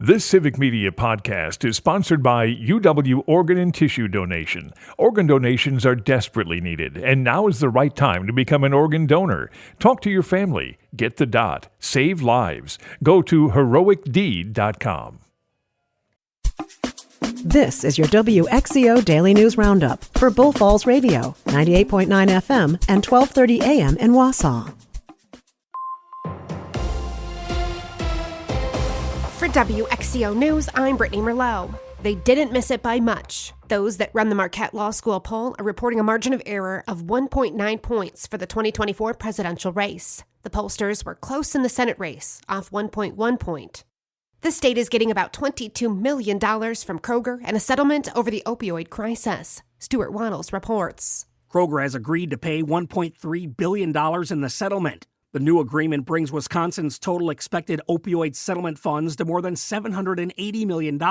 This Civic Media podcast is sponsored by UW Organ and Tissue Donation. Organ donations are desperately needed, and now is the right time to become an organ donor. Talk to your family. Get the dot. Save lives. Go to heroicdeed.com. This is your WXCO Daily News Roundup for Bull Falls Radio, 98.9 FM and 1230 AM in Wausau. For WXCO News, I'm Brittany Merlot. They didn't miss it by much. Those that run the Marquette Law School poll are reporting a margin of error of 1.9 points for the 2024 presidential race. The pollsters were close in the Senate race, off 1.1 point. The state is getting about $22 million from Kroger and a settlement over the opioid crisis. Stuart Waddles reports. Kroger has agreed to pay $1.3 billion in the settlement. The new agreement brings Wisconsin's total expected opioid settlement funds to more than $780 million.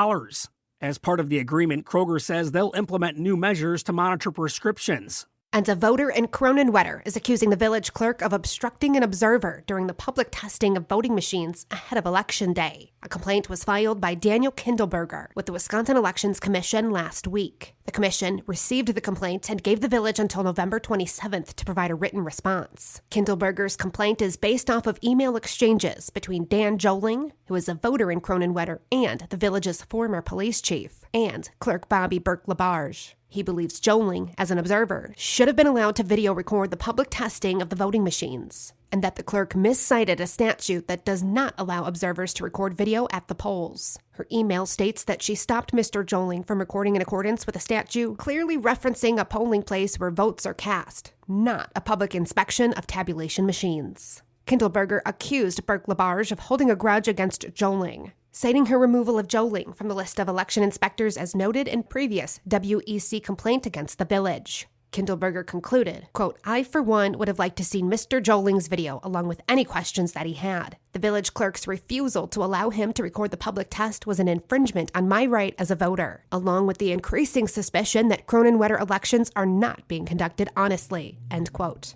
As part of the agreement, Kroger says they'll implement new measures to monitor prescriptions. And a voter in Cronenwetter is accusing the village clerk of obstructing an observer during the public testing of voting machines ahead of Election Day. A complaint was filed by Daniel Kindleberger with the Wisconsin Elections Commission last week. The commission received the complaint and gave the village until November 27th to provide a written response. Kindleberger's complaint is based off of email exchanges between Dan Joling, who is a voter in Cronenwetter, and the village's former police chief, and Clerk Bobby Burke-Labarge. He believes Joling, as an observer, should have been allowed to video record the public testing of the voting machines, and that the clerk miscited a statute that does not allow observers to record video at the polls. Her email states that she stopped Mr. Joling from recording in accordance with a statute clearly referencing a polling place where votes are cast, not a public inspection of tabulation machines. Kindleberger accused Burke-Labarge of holding a grudge against Joling, citing her removal of Joling from the list of election inspectors as noted in previous WEC complaint against the village. Kindleberger concluded, quote, I, for one, would have liked to see Mr. Joling's video along with any questions that he had. The village clerk's refusal to allow him to record the public test was an infringement on my right as a voter, along with the increasing suspicion that Cronenwetter elections are not being conducted honestly, end quote.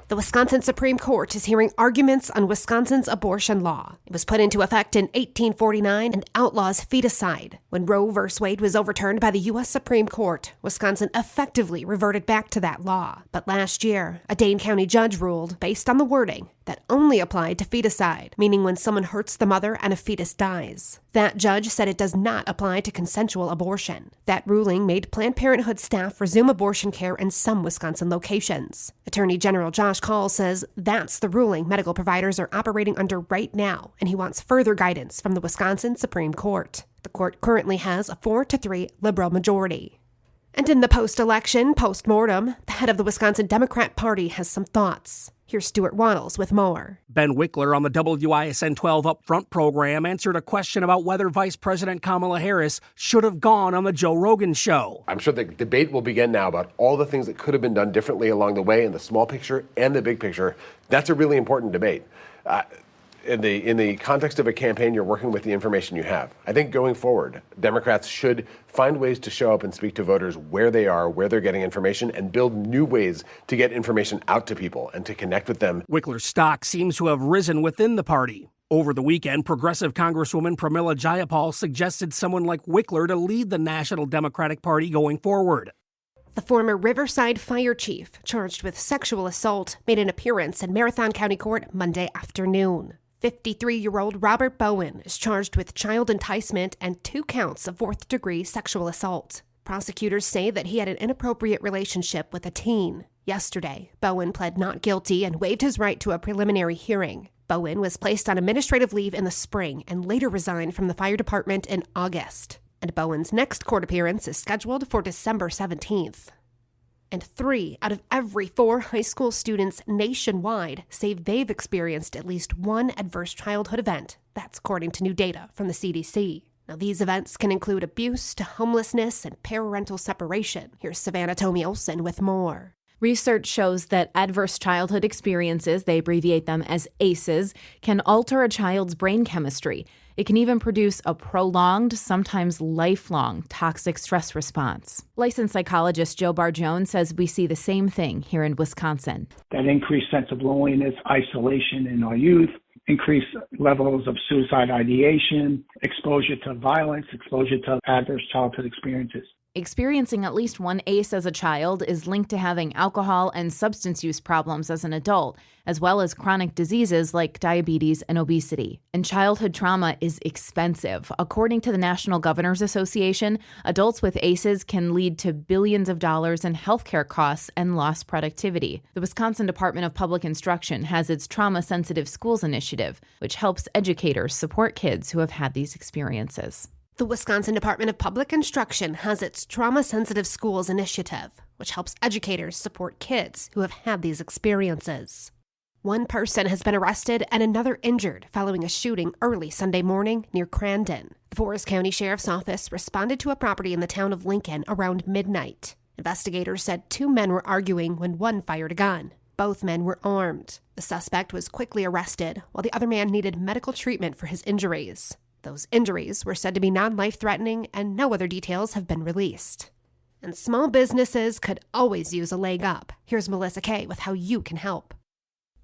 The Wisconsin Supreme Court is hearing arguments on Wisconsin's abortion law. It was put into effect in 1849 and outlaws feticide. When Roe v. Wade was overturned by the U.S. Supreme Court, Wisconsin effectively reverted back to that law. But last year, a Dane County judge ruled, based on the wording, that only applied to feticide, meaning when someone hurts the mother and a fetus dies. That judge said it does not apply to consensual abortion. That ruling made Planned Parenthood staff resume abortion care in some Wisconsin locations. Attorney General Josh Call says that's the ruling medical providers are operating under right now, and he wants further guidance from the Wisconsin Supreme Court. The court currently has a 4-3 liberal majority. And in the post-election postmortem, the head of the Wisconsin Democrat Party has some thoughts. Here's Stuart Waddles with more. Ben Wickler on the WISN 12 Upfront program answered a question about whether Vice President Kamala Harris should have gone on the Joe Rogan show. I'm sure the debate will begin now about all the things that could have been done differently along the way in the small picture and the big picture. That's a really important debate. In the context of a campaign, you're working with the information you have. I think going forward, Democrats should find ways to show up and speak to voters where they are, where they're getting information, and build new ways to get information out to people and to connect with them. Wickler's stock seems to have risen within the party. Over the weekend, progressive Congresswoman Pramila Jayapal suggested someone like Wickler to lead the National Democratic Party going forward. The former Riverside fire chief, charged with sexual assault, made an appearance in Marathon County Court Monday afternoon. 53-year-old Robert Bowen is charged with child enticement and 2 counts of 4th-degree sexual assault. Prosecutors say that he had an inappropriate relationship with a teen. Yesterday, Bowen pled not guilty and waived his right to a preliminary hearing. Bowen was placed on administrative leave in the spring and later resigned from the fire department in August. And Bowen's next court appearance is scheduled for December 17th. And 3 out of every 4 high school students nationwide say they've experienced at least one adverse childhood event. That's according to new data from the CDC. Now, these events can include abuse to homelessness and parental separation. Here's Savannah Tomey Olson with more. Research shows that adverse childhood experiences, they abbreviate them as ACEs, can alter a child's brain chemistry. It can even produce a prolonged, sometimes lifelong, toxic stress response. Licensed psychologist Joe Barr-Jones says we see the same thing here in Wisconsin. That increased sense of loneliness, isolation in our youth, increased levels of suicide ideation, exposure to violence, exposure to adverse childhood experiences. Experiencing at least one ACE as a child is linked to having alcohol and substance use problems as an adult, as well as chronic diseases like diabetes and obesity. And childhood trauma is expensive. According to the National Governors Association, adults with ACEs can lead to billions of dollars in healthcare costs and lost productivity. The Wisconsin Department of Public Instruction has its Trauma Sensitive Schools initiative, which helps educators support kids who have had these experiences. The Wisconsin Department of Public Instruction has its Trauma Sensitive Schools initiative, which helps educators support kids who have had these experiences. One person has been arrested and another injured following a shooting early Sunday morning near Crandon. The Forest County Sheriff's Office responded to a property in the town of Lincoln around midnight. Investigators said 2 men were arguing when one fired a gun. Both men were armed. The suspect was quickly arrested, while the other man needed medical treatment for his injuries. Those injuries were said to be non-life-threatening, and no other details have been released. And small businesses could always use a leg up. Here's Melissa Kay with how you can help.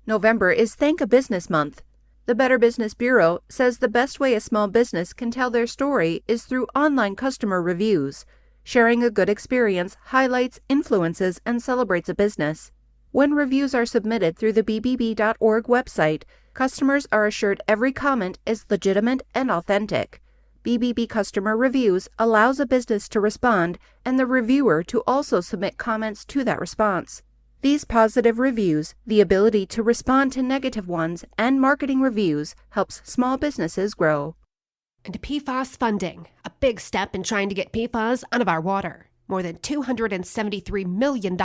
November is Thank a Business Month. The Better Business Bureau says the best way a small business can tell their story is through online customer reviews. Sharing a good experience highlights, influences, and celebrates a business. When reviews are submitted through the bbb.org website, customers are assured every comment is legitimate and authentic. BBB Customer Reviews allows a business to respond and the reviewer to also submit comments to that response. These positive reviews, the ability to respond to negative ones, and marketing reviews helps small businesses grow. And PFAS funding, a big step in trying to get PFAS out of our water. More than $273 million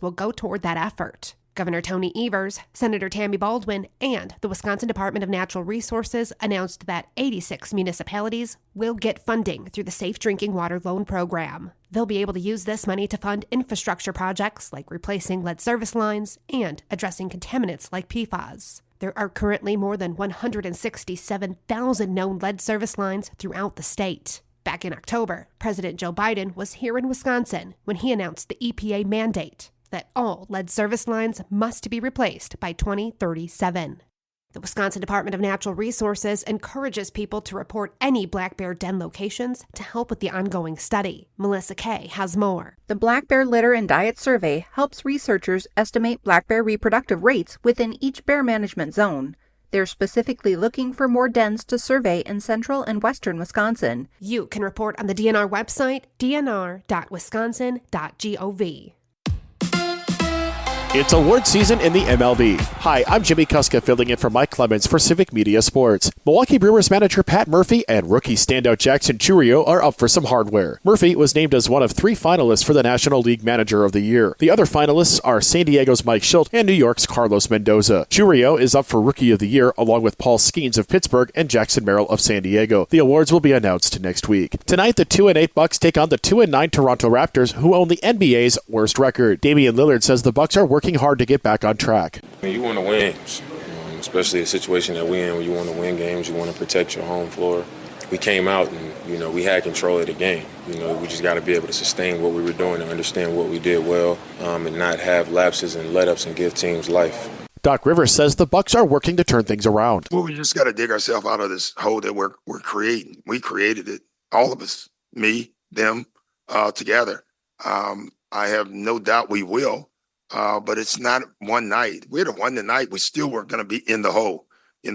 will go toward that effort. Governor Tony Evers, Senator Tammy Baldwin, and the Wisconsin Department of Natural Resources announced that 86 municipalities will get funding through the Safe Drinking Water Loan Program. They'll be able to use this money to fund infrastructure projects like replacing lead service lines and addressing contaminants like PFAS. There are currently more than 167,000 known lead service lines throughout the state. Back in October, President Joe Biden was here in Wisconsin when he announced the EPA mandate that all lead service lines must be replaced by 2037. The Wisconsin Department of Natural Resources encourages people to report any black bear den locations to help with the ongoing study. Melissa Kay has more. The Black Bear Litter and Diet Survey helps researchers estimate black bear reproductive rates within each bear management zone. They're specifically looking for more dens to survey in central and western Wisconsin. You can report on the DNR website, dnr.wisconsin.gov. It's award season in the MLB. Hi, I'm Jimmy Kuska filling in for Mike Clemens for Civic Media Sports. Milwaukee Brewers manager Pat Murphy and rookie standout Jackson Chourio are up for some hardware. Murphy was named as one of 3 finalists for the National League Manager of the Year. The other finalists are San Diego's Mike Schilt and New York's Carlos Mendoza. Chourio is up for Rookie of the Year along with Paul Skeens of Pittsburgh and Jackson Merrill of San Diego. The awards will be announced next week. Tonight, the 2-8 Bucks take on the 2-9 Toronto Raptors, who own the NBA's worst record. Damian Lillard says the Bucks are working hard to get back on track. You want to win, especially a situation that we're in where you want to win games, you want to protect your home floor. We came out and, we had control of the game. We just got to be able to sustain what we were doing and understand what we did well and not have lapses and let-ups and give teams life. Doc Rivers says the Bucks are working to turn things around. Well, we just got to dig ourselves out of this hole that we're creating. We created it, all of us, me, them, together. I have no doubt we will. But it's not one night. We'd have won the night. We still weren't going to be in the hole. We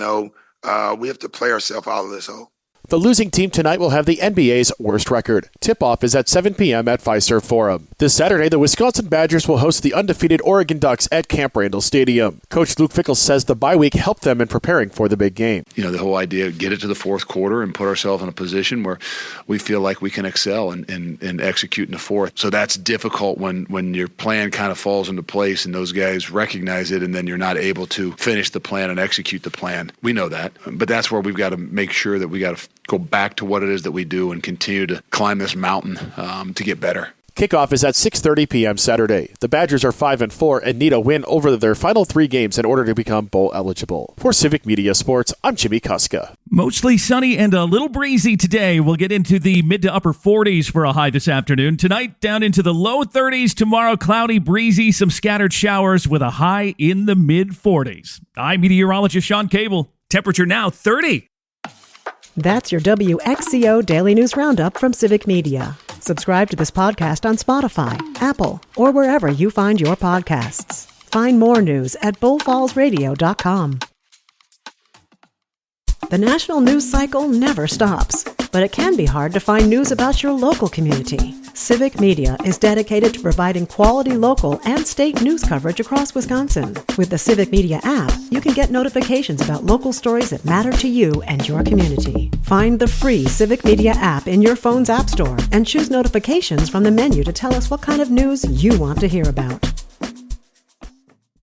have to play ourselves out of this hole. The losing team tonight will have the NBA's worst record. Tip-off is at 7 p.m. at Fiserv Forum. This Saturday, the Wisconsin Badgers will host the undefeated Oregon Ducks at Camp Randall Stadium. Coach Luke Fickell says the bye week helped them in preparing for the big game. The whole idea of get it to the fourth quarter and put ourselves in a position where we feel like we can excel and execute in the fourth. So that's difficult when your plan kind of falls into place and those guys recognize it and then you're not able to finish the plan and execute the plan. We know that, but that's where we've got to make sure that we got to go back to what it is that we do and continue to climb this mountain to get better. Kickoff is at 6:30 p.m. Saturday. The Badgers are 5-4 and need a win over their final 3 games in order to become bowl eligible. For Civic Media Sports, I'm Jimmy Kuska. Mostly sunny and a little breezy today. We'll get into the mid to upper 40s for a high this afternoon. Tonight, down into the low 30s. Tomorrow, cloudy, breezy, some scattered showers with a high in the mid 40s. I'm meteorologist Sean Cable. Temperature now 30. That's your WXCO Daily News Roundup from Civic Media. Subscribe to this podcast on Spotify, Apple, or wherever you find your podcasts. Find more news at bullfallsradio.com. The national news cycle never stops, but it can be hard to find news about your local community. Civic Media is dedicated to providing quality local and state news coverage across Wisconsin. With the Civic Media app, you can get notifications about local stories that matter to you and your community. Find the free Civic Media app in your phone's app store and choose notifications from the menu to tell us what kind of news you want to hear about.